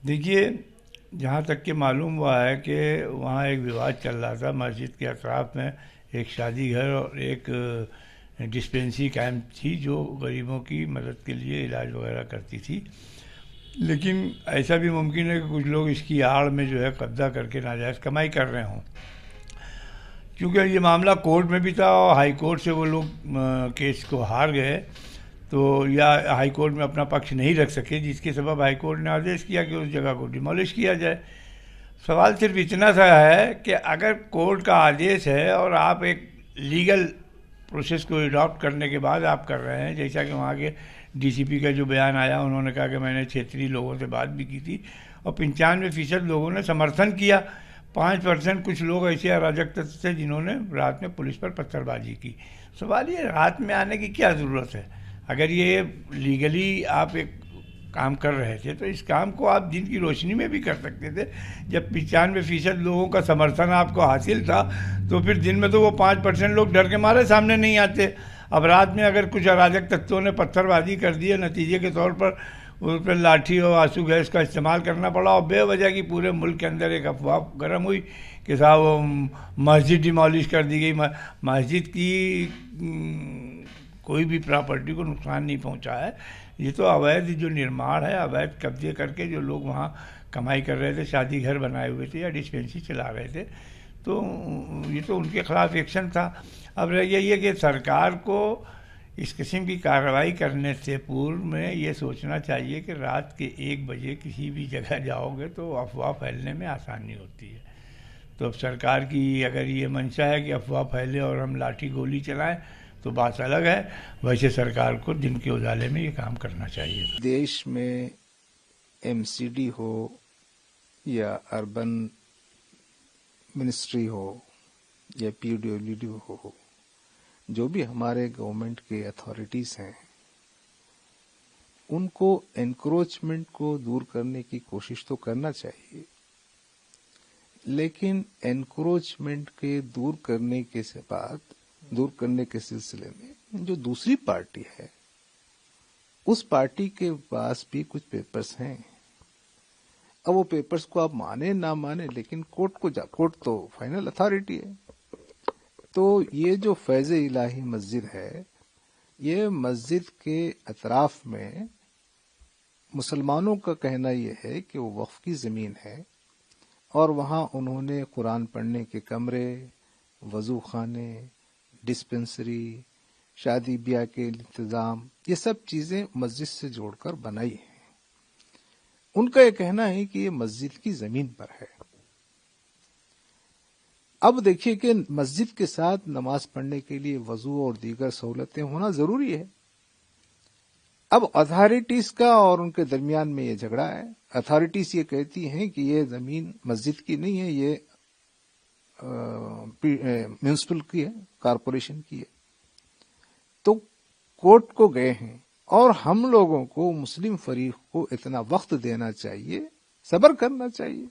دیکھیے، جہاں تک کہ معلوم ہوا ہے کہ وہاں ایک وواد چل رہا تھا مسجد کے اطراف میں، ایک شادی گھر اور ایک ڈسپینسری قائم تھی جو غریبوں کی مدد کے لیے علاج وغیرہ کرتی تھی. لیکن ایسا بھی ممکن ہے کہ کچھ لوگ اس کی آڑ میں جو ہے قبضہ کر کے ناجائز کمائی کر رہے ہوں. کیونکہ یہ معاملہ کورٹ میں بھی تھا اور ہائی کورٹ سے وہ لوگ کیس کو ہار گئے، تو یا ہائی کورٹ میں اپنا پکش نہیں رکھ سکے، جس کے سبب ہائی کورٹ نے آدیش کیا کہ اس جگہ کو ڈیمولش کیا جائے. سوال صرف اتنا سا ہے کہ اگر کورٹ کا آدیش ہے اور آپ ایک لیگل پروسیس کو اڈاپٹ کرنے کے بعد آپ کر رہے ہیں، جیسا کہ وہاں کے ڈی سی پی کا جو بیان آیا، انہوں نے کہا کہ میں نے چھیتری لوگوں سے بات بھی کی تھی اور 95% لوگوں نے سمرتھن کیا. 5% کچھ لوگ ایسے اراجک تتو تھے جنہوں نے رات میں پولیس پر پتھر بازی کی. سوال یہ رات میں آنے کی کیا ضرورت ہے؟ اگر یہ لیگلی آپ ایک کام کر رہے تھے تو اس کام کو آپ دن کی روشنی میں بھی کر سکتے تھے. جب 95% لوگوں کا سمرتھن آپ کو حاصل تھا تو پھر دن میں تو وہ 5% لوگ ڈر کے مارے سامنے نہیں آتے. اب رات میں اگر کچھ اراجک تتووں نے پتھر بازی کر دی ہے، نتیجے کے طور پر اس پہ لاٹھی اور آنسو گیس کا استعمال کرنا پڑا اور بے وجہ کی پورے ملک کے اندر ایک افواہ گرم ہوئی کہ صاحب وہ مسجد ڈیمالش کر دی گئی. مسجد کی کوئی بھی پراپرٹی کو نقصان نہیں پہنچا ہے. یہ تو اویدھ جو نرماڑ ہے، اویدھ قبضے کر کے جو لوگ وہاں کمائی کر رہے تھے، شادی گھر بنائے ہوئے تھے یا ڈسپینسری چلا رہے تھے، تو یہ تو ان کے خلاف ایکشن تھا. اب رہ گیا یہ کہ سرکار کو اس قسم کی کارروائی کرنے سے پورو میں یہ سوچنا چاہیے کہ رات کے 1 بجے کسی بھی جگہ جاؤ گے تو افواہ پھیلنے میں آسانی ہوتی ہے. تو اب سرکار کی اگر یہ منشا ہے کہ افواہ پھیلے اور ہم لاٹھی گولی چلائیں تو بات الگ ہے. ویسے سرکار کو دن کے اجالے میں یہ کام کرنا چاہیے. دیش میں ایم سی ڈی ہو یا اربن منسٹری ہو یا پی ڈبلیو ڈی ہو، جو بھی ہمارے گورنمنٹ کے اتھارٹیز ہیں، ان کو انکروچمنٹ کو دور کرنے کی کوشش تو کرنا چاہیے، لیکن انکروچمنٹ کے دور کرنے کے سلسلے میں جو دوسری پارٹی ہے، اس پارٹی کے پاس بھی کچھ پیپرز ہیں. اب وہ پیپرز کو آپ مانے نہ مانے، لیکن کورٹ تو فائنل اتھارٹی ہے. تو یہ جو فیض الہی مسجد ہے، یہ مسجد کے اطراف میں مسلمانوں کا کہنا یہ ہے کہ وہ وقف کی زمین ہے اور وہاں انہوں نے قرآن پڑھنے کے کمرے، وضو خانے، ڈسپنسری، شادی بیاہ کے انتظام، یہ سب چیزیں مسجد سے جوڑ کر بنائی ہیں. ان کا یہ کہنا ہے کہ یہ مسجد کی زمین پر ہے. اب دیکھیے کہ مسجد کے ساتھ نماز پڑھنے کے لیے وضو اور دیگر سہولتیں ہونا ضروری ہے. اب اتھارٹیز کا اور ان کے درمیان میں یہ جھگڑا ہے. اتھارٹیز یہ کہتی ہیں کہ یہ زمین مسجد کی نہیں ہے، یہ میونسپل کی ہے، کارپوریشن کی ہے. تو کورٹ کو گئے ہیں اور ہم لوگوں کو، مسلم فریق کو اتنا وقت دینا چاہیے، صبر کرنا چاہیے.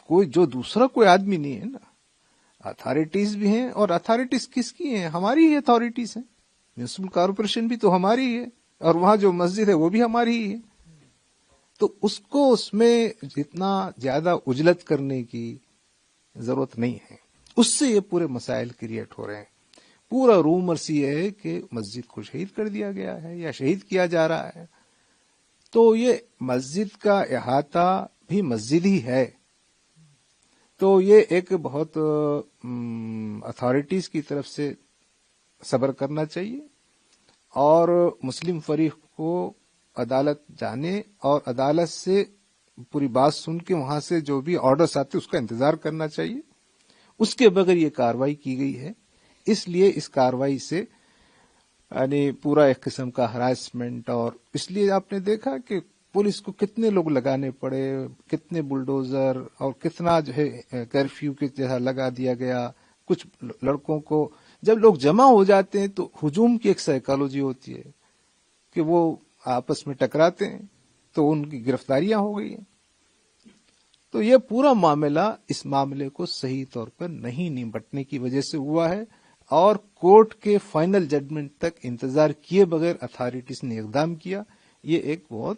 کوئی جو دوسرا کوئی آدمی نہیں ہے نا، اتھارٹیز بھی ہیں. اور اتھارٹیز کس کی ہیں؟ ہماری ہی اتھارٹیز ہیں. میونسپل کارپوریشن بھی تو ہماری ہی ہے اور وہاں جو مسجد ہے وہ بھی ہماری ہی ہے. تو اس میں جتنا زیادہ عجلت کرنے کی ضرورت نہیں ہے. اس سے یہ پورے مسائل کریٹ ہو رہے ہیں. پورا رومرس یہ ہے کہ مسجد کو شہید کر دیا گیا ہے یا شہید کیا جا رہا ہے. تو یہ مسجد کا احاطہ بھی مسجد ہی ہے. تو یہ ایک بہت اتھارٹیز کی طرف سے صبر کرنا چاہیے اور مسلم فریق کو عدالت جانے اور عدالت سے پوری بات سن کے وہاں سے جو بھی آرڈرز آتے اس کا انتظار کرنا چاہیے. اس کے بغیر یہ کارروائی کی گئی ہے. اس لیے اس کارروائی سے یعنی پورا ایک قسم کا ہراسمنٹ، اور اس لیے آپ نے دیکھا کہ پولیس کو کتنے لوگ لگانے پڑے، کتنے بلڈوزر اور کتنا جو ہے کرفیو کے جیسا لگا دیا گیا. کچھ لڑکوں کو جب لوگ جمع ہو جاتے ہیں تو ہجوم کی ایک سائیکالوجی ہوتی ہے کہ وہ آپس میں ٹکراتے ہیں، تو ان کی گرفتاریاں ہو گئی ہیں. تو یہ پورا معاملہ اس معاملے کو صحیح طور پر نہیں نمٹنے کی وجہ سے ہوا ہے اور کورٹ کے فائنل ججمنٹ تک انتظار کیے بغیر اتھارٹیز نے اقدام کیا. یہ ایک بہت